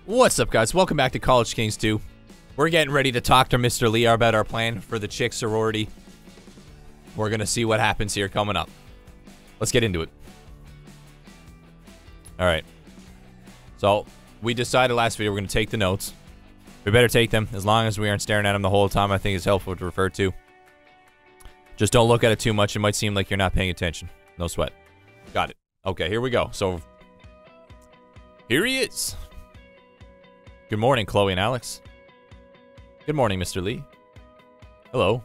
What's up, guys? Welcome back to College Kings 2. We're getting ready to talk to Mr. Lee about our plan for the chick sorority. We're going to see what happens here coming up. Let's get into it. Alright. So, we decided last video we're going to take the notes. We better take them, as long as we aren't staring at them the whole time. I think it's helpful to refer to. Just don't look at it too much. It might seem like you're not paying attention. No sweat. Got it. Okay, here we go. So, here he is. Good morning, Chloe and Alex. Good morning, Mr. Lee. Hello.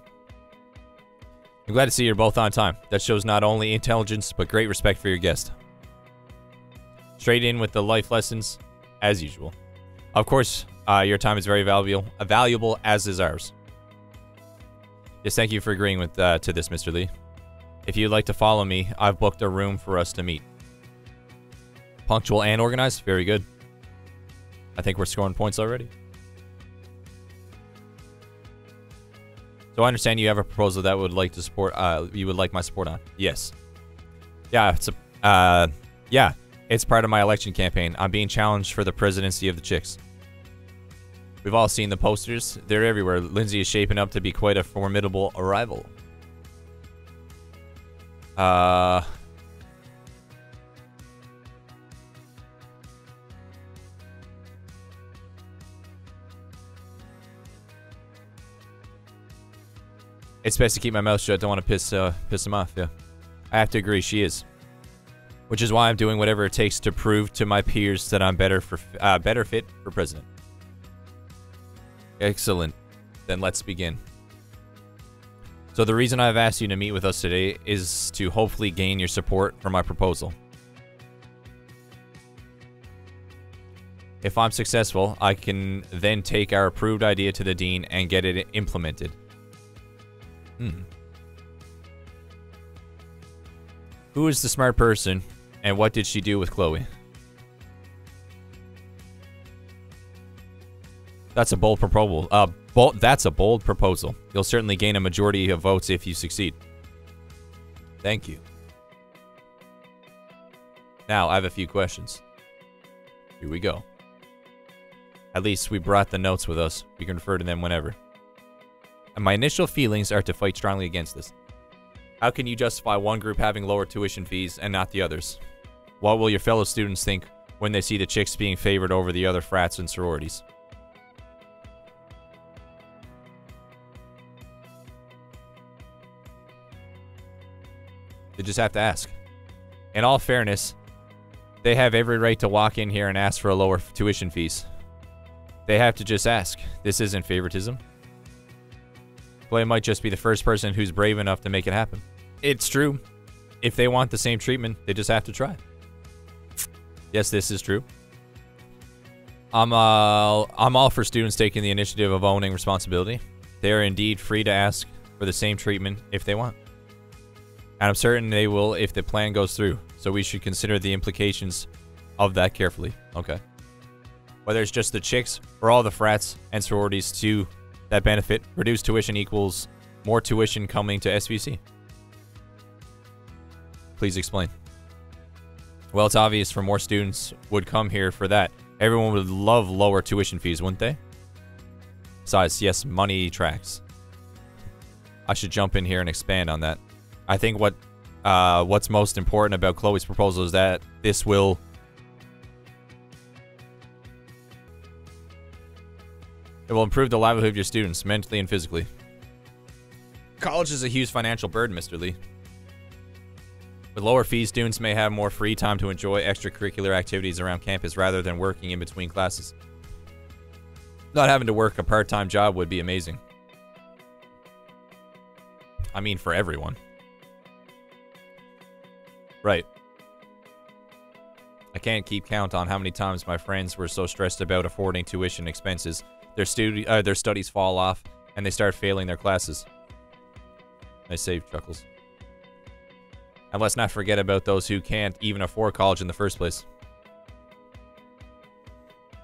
I'm glad to see you're both on time. That shows not only intelligence, but great respect for your guest. Straight in with the life lessons, as usual. Of course, your time is very valuable, as is ours. Yes, thank you for agreeing with to this, Mr. Lee. If you'd like to follow me, I've booked a room for us to meet. Punctual and organized? Very good. I think we're scoring points already. So I understand you have a proposal that would like to support. You would like my support on. Yes. Yeah. It's part of my election campaign. I'm being challenged for the presidency of the Chicks. We've all seen the posters. They're everywhere. Lindsay is shaping up to be quite a formidable rival. It's best to keep my mouth shut. Don't want to piss him off. Yeah, I have to agree. She is, which is why I'm doing whatever it takes to prove to my peers that I'm better fit for president. Excellent. Then let's begin. So the reason I've asked you to meet with us today is to hopefully gain your support for my proposal. If I'm successful, I can then take our approved idea to the dean and get it implemented. Who is the smart person, and what did she do with Chloe? That's a bold proposal. That's a bold proposal. You'll certainly gain a majority of votes if you succeed. Thank you. Now, I have a few questions. Here we go. At least we brought the notes with us. We can refer to them whenever. And my initial feelings are to fight strongly against this. How can you justify one group having lower tuition fees and not the others? What will your fellow students think when they see the Chicks being favored over the other frats and sororities? They just have to ask. In all fairness, they have every right to walk in here and ask for a lower tuition fees. They have to just ask. This isn't favoritism. Chloe might just be the first person who's brave enough to make it happen. It's true. If they want the same treatment, they just have to try. Yes, this is true. I'm all for students taking the initiative of owning responsibility. They are indeed free to ask for the same treatment if they want. And I'm certain they will if the plan goes through. So we should consider the implications of that carefully. Okay. Whether it's just the Chicks or all the frats and sororities too that benefit, reduced tuition equals more tuition coming to SVC. Please explain. Well, it's obvious for more students would come here for that. Everyone would love lower tuition fees, wouldn't they? Besides, yes, money tracks. I should jump in here and expand on that. I think what's most important about Chloe's proposal is that this will... It will improve the livelihood of your students, mentally and physically. College is a huge financial burden, Mr. Lee. With lower fees, students may have more free time to enjoy extracurricular activities around campus rather than working in between classes. Not having to work a part-time job would be amazing. I mean, for everyone. Right. I can't keep count on how many times my friends were so stressed about affording tuition expenses. Their studies fall off, and they start failing their classes. I save chuckles. And let's not forget about those who can't even afford college in the first place.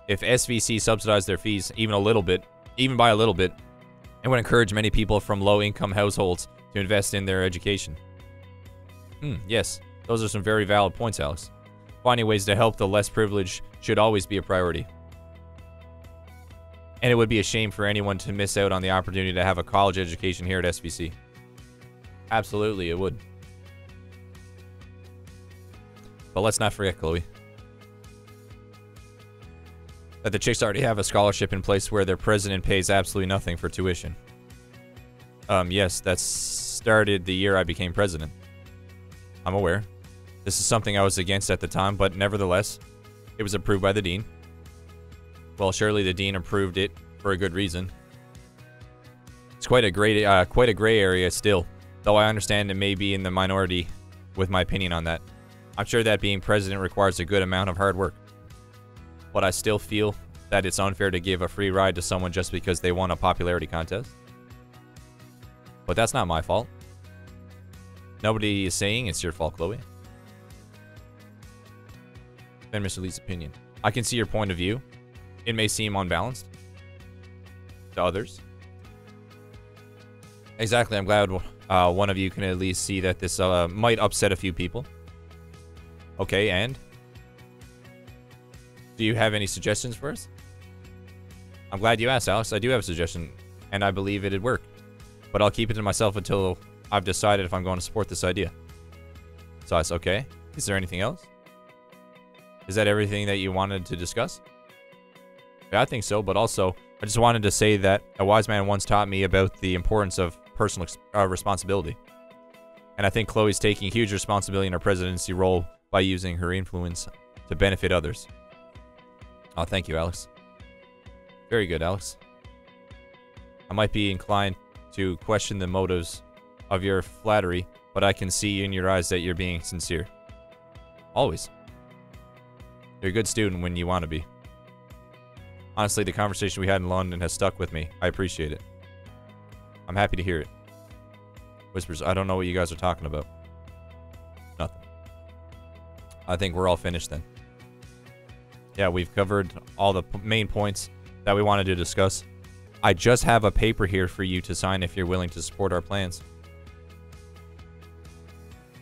If SVC subsidized their fees even a little bit, even by a little bit, it would encourage many people from low-income households to invest in their education. Yes, those are some very valid points, Alex. Finding ways to help the less privileged should always be a priority. And it would be a shame for anyone to miss out on the opportunity to have a college education here at SVC. Absolutely, it would. But let's not forget, Chloe, that the chicks already have a scholarship in place where their president pays absolutely nothing for tuition. Yes, that started the year I became president. I'm aware. This is something I was against at the time, but nevertheless, it was approved by the dean. Well, surely the dean approved it for a good reason. It's quite a gray area still, though I understand it may be in the minority with my opinion on that. I'm sure that being president requires a good amount of hard work, but I still feel that it's unfair to give a free ride to someone just because they won a popularity contest. But that's not my fault. Nobody is saying it's your fault, Chloe. Then Mr. Lee's opinion. I can see your point of view. It may seem unbalanced to others. Exactly. I'm glad one of you can at least see that this might upset a few people. Okay, and? Do you have any suggestions for us? I'm glad you asked, Alex. I do have a suggestion, and I believe it'd work. But I'll keep it to myself until I've decided if I'm going to support this idea. So that's okay. Is there anything else? Is that everything that you wanted to discuss? Yeah, I think so, but also, I just wanted to say that a wise man once taught me about the importance of personal responsibility. And I think Chloe's taking huge responsibility in her presidency role by using her influence to benefit others. Oh, thank you, Alex. Very good, Alex. I might be inclined to question the motives of your flattery, but I can see in your eyes that you're being sincere. Always. You're a good student when you want to be. Honestly, the conversation we had in London has stuck with me. I appreciate it. I'm happy to hear it. Whispers, I don't know what you guys are talking about. Nothing. I think we're all finished then. Yeah, we've covered all the main points that we wanted to discuss. I just have a paper here for you to sign if you're willing to support our plans.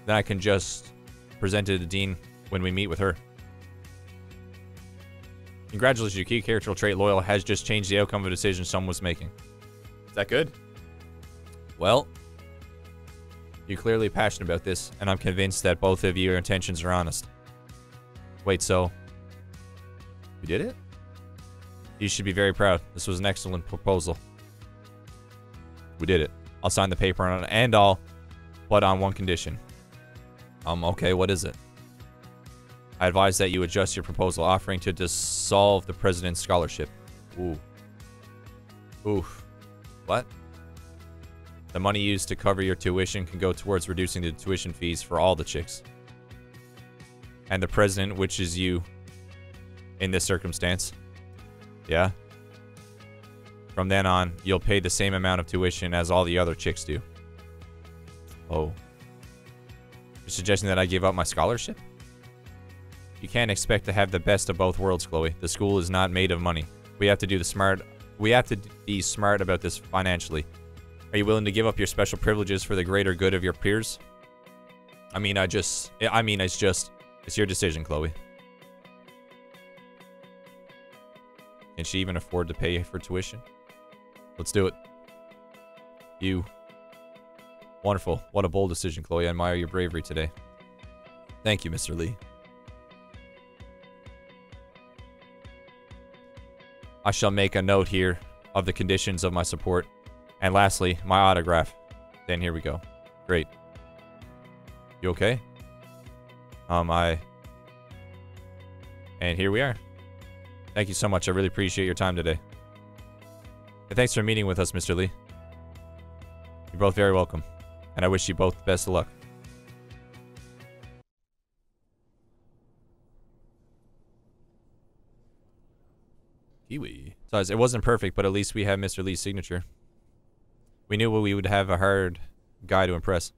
Then I can just present it to the dean when we meet with her. Congratulations, your key character trait, Loyal, has just changed the outcome of a decision someone was making. Is that good? Well, you're clearly passionate about this, and I'm convinced that both of your intentions are honest. Wait, so we did it? You should be very proud. This was an excellent proposal. We did it. I'll sign the paper on it and all, but on one condition. Okay, what is it? I advise that you adjust your proposal offering to dissolve the president's scholarship. Ooh. Oof. What? The money used to cover your tuition can go towards reducing the tuition fees for all the chicks. And the president, which is you, in this circumstance. Yeah? From then on, you'll pay the same amount of tuition as all the other chicks do. Oh. You're suggesting that I give up my scholarship? You can't expect to have the best of both worlds, Chloe. The school is not made of money. We have to be smart about this financially. Are you willing to give up your special privileges for the greater good of your peers? It's your decision, Chloe. Can she even afford to pay for tuition? Let's do it. You. Wonderful. What a bold decision, Chloe. I admire your bravery today. Thank you, Mr. Lee. I shall make a note here of the conditions of my support. And lastly, my autograph. Then here we go. Great. You okay? And here we are. Thank you so much. I really appreciate your time today. And thanks for meeting with us, Mr. Lee. You're both very welcome. And I wish you both the best of luck. Kiwi. So it wasn't perfect, but at least we have Mr. Lee's signature. We knew we would have a hard guy to impress.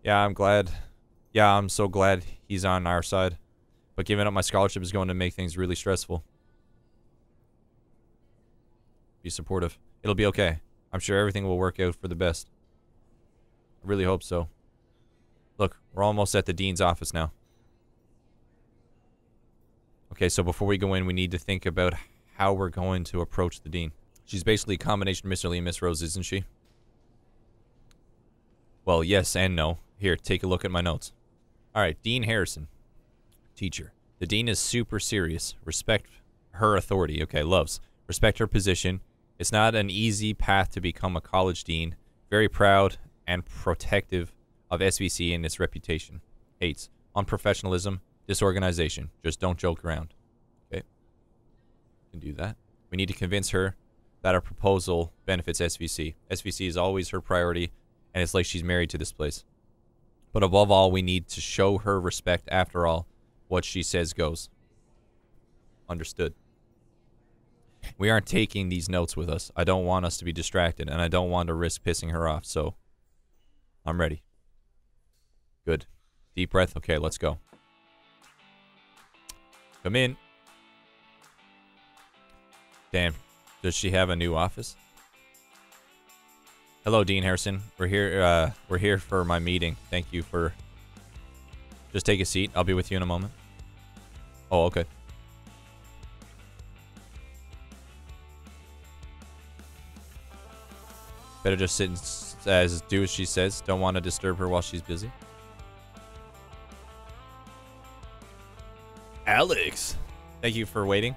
Yeah, I'm glad. Yeah, I'm so glad he's on our side. But giving up my scholarship is going to make things really stressful. Be supportive. It'll be okay. I'm sure everything will work out for the best. I really hope so. Look, we're almost at the dean's office now. Okay, so before we go in, we need to think about how we're going to approach the dean. She's basically a combination of Mr. Lee and Miss Rose, isn't she? Well, yes and no. Here, take a look at my notes. All right, Dean Harrison, teacher. The dean is super serious. Respect her authority. Okay, loves. Respect her position. It's not an easy path to become a college dean. Very proud and protective of SVC and its reputation. Hates unprofessionalism, disorganization. Just don't joke around. Okay, can do that. We need to convince her that our proposal benefits SVC. SVC is always her priority, and it's like she's married to this place. But above all, we need to show her respect. After all, what she says goes. Understood. We aren't taking these notes with us. I don't want us to be distracted, and I don't want to risk pissing her off, so I'm ready. Good. Deep breath. Okay, let's go. Come in. Damn. Does she have a new office? Hello, Dean Harrison. We're here for my meeting. Thank you for... Just take a seat. I'll be with you in a moment. Oh, okay. Better just sit and do as she says. Don't want to disturb her while she's busy. Alex. Thank you for waiting.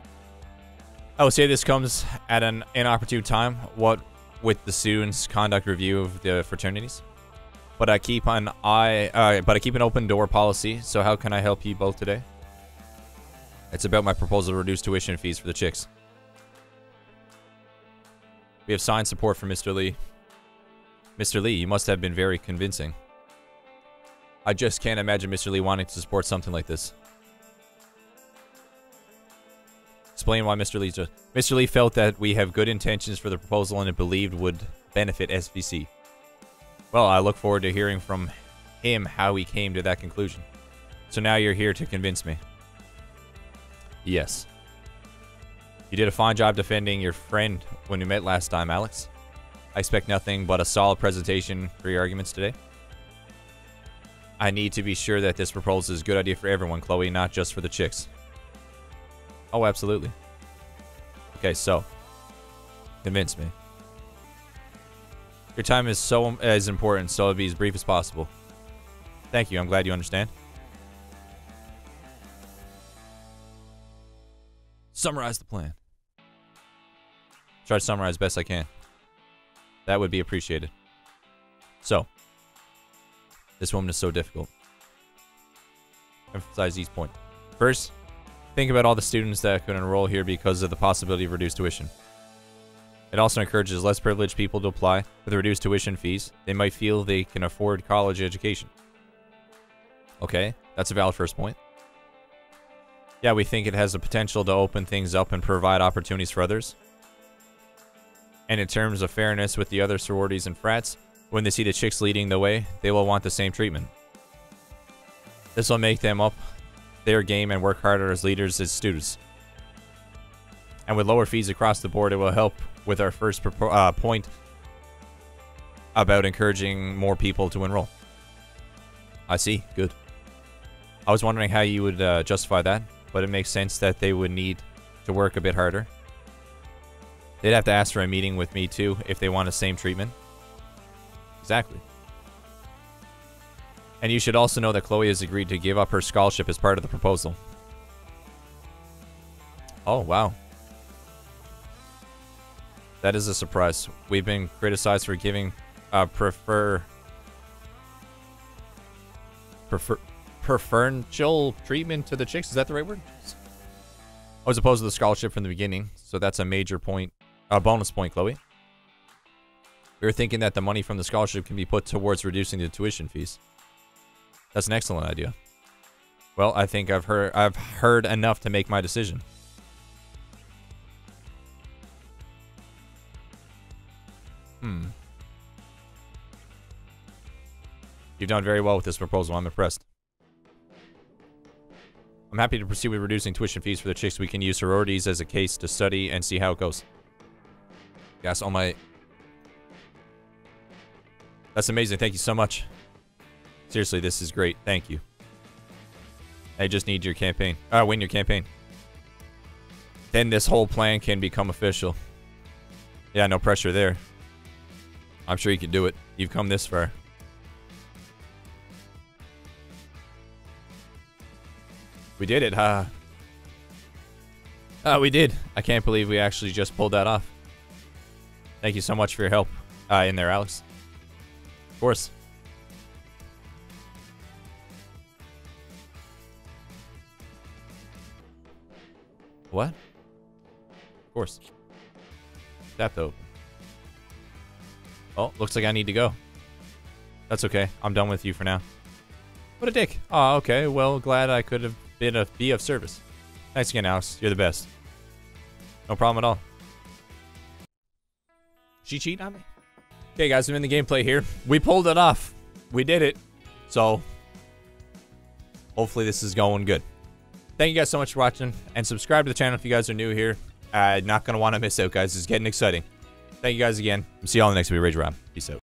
I would say this comes at an inopportune time. What with the students' conduct review of the fraternities. But I keep an open door policy. So how can I help you both today? It's about my proposal to reduce tuition fees for the chicks. We have signed support from Mr. Lee. Mr. Lee, you must have been very convincing. I just can't imagine Mr. Lee wanting to support something like this. Explain why Mr. Lee just... Mr. Lee felt that we have good intentions for the proposal and it believed would benefit SVC. Well, I look forward to hearing from him how he came to that conclusion. So now you're here to convince me. Yes. You did a fine job defending your friend when we met last time, Alex. I expect nothing but a solid presentation for your arguments today. I need to be sure that this proposal is a good idea for everyone, Chloe, not just for the chicks. Oh, absolutely. Okay, so convince me. Your time is important, so it'll be as brief as possible. Thank you. I'm glad you understand. Summarize the plan. Try to summarize as best I can. That would be appreciated. So, this woman is so difficult. Emphasize these points. First, think about all the students that could enroll here because of the possibility of reduced tuition. It also encourages less privileged people to apply with reduced tuition fees. They might feel they can afford college education. Okay, that's a valid first point. Yeah, we think it has the potential to open things up and provide opportunities for others. And in terms of fairness with the other sororities and frats, when they see the chicks leading the way, they will want the same treatment. This will make them up their game and work harder as leaders as students. And with lower fees across the board, it will help with our first point about encouraging more people to enroll. I see. Good. I was wondering how you would justify that, but it makes sense that they would need to work a bit harder. They'd have to ask for a meeting with me too if they want the same treatment. Exactly. And you should also know that Chloe has agreed to give up her scholarship as part of the proposal. Oh, wow. That is a surprise. We've been criticized for giving preferential treatment to the chicks. Is that the right word? I was opposed to the scholarship from the beginning, so that's a major point, a bonus point, Chloe. We were thinking that the money from the scholarship can be put towards reducing the tuition fees. That's an excellent idea. Well, I think I've heard enough to make my decision. You've done very well with this proposal. I'm impressed. I'm happy to proceed with reducing tuition fees for the chicks. We can use sororities as a case to study and see how it goes. Yes, all my... That's amazing. Thank you so much. Seriously, this is great. Thank you. I just need your campaign. Win your campaign. then this whole plan can become official. Yeah, no pressure there. I'm sure you can do it. You've come this far. We did it, huh? We did. I can't believe we actually just pulled that off. Thank you so much for your help in there, Alex. Of course. What? Of course. Tap to open. Oh, looks like I need to go. That's okay. I'm done with you for now. What a dick. Oh, okay. Well, glad I could have be of service. Thanks again, Alex. You're the best. No problem at all. She cheated on me? Okay, guys, I'm in the gameplay here. We pulled it off. We did it. So, hopefully this is going good. Thank you guys so much for watching, and subscribe to the channel if you guys are new here. Not going to want to miss out, guys. It's getting exciting. Thank you guys again. See you all in the next video. Rage around. Peace out.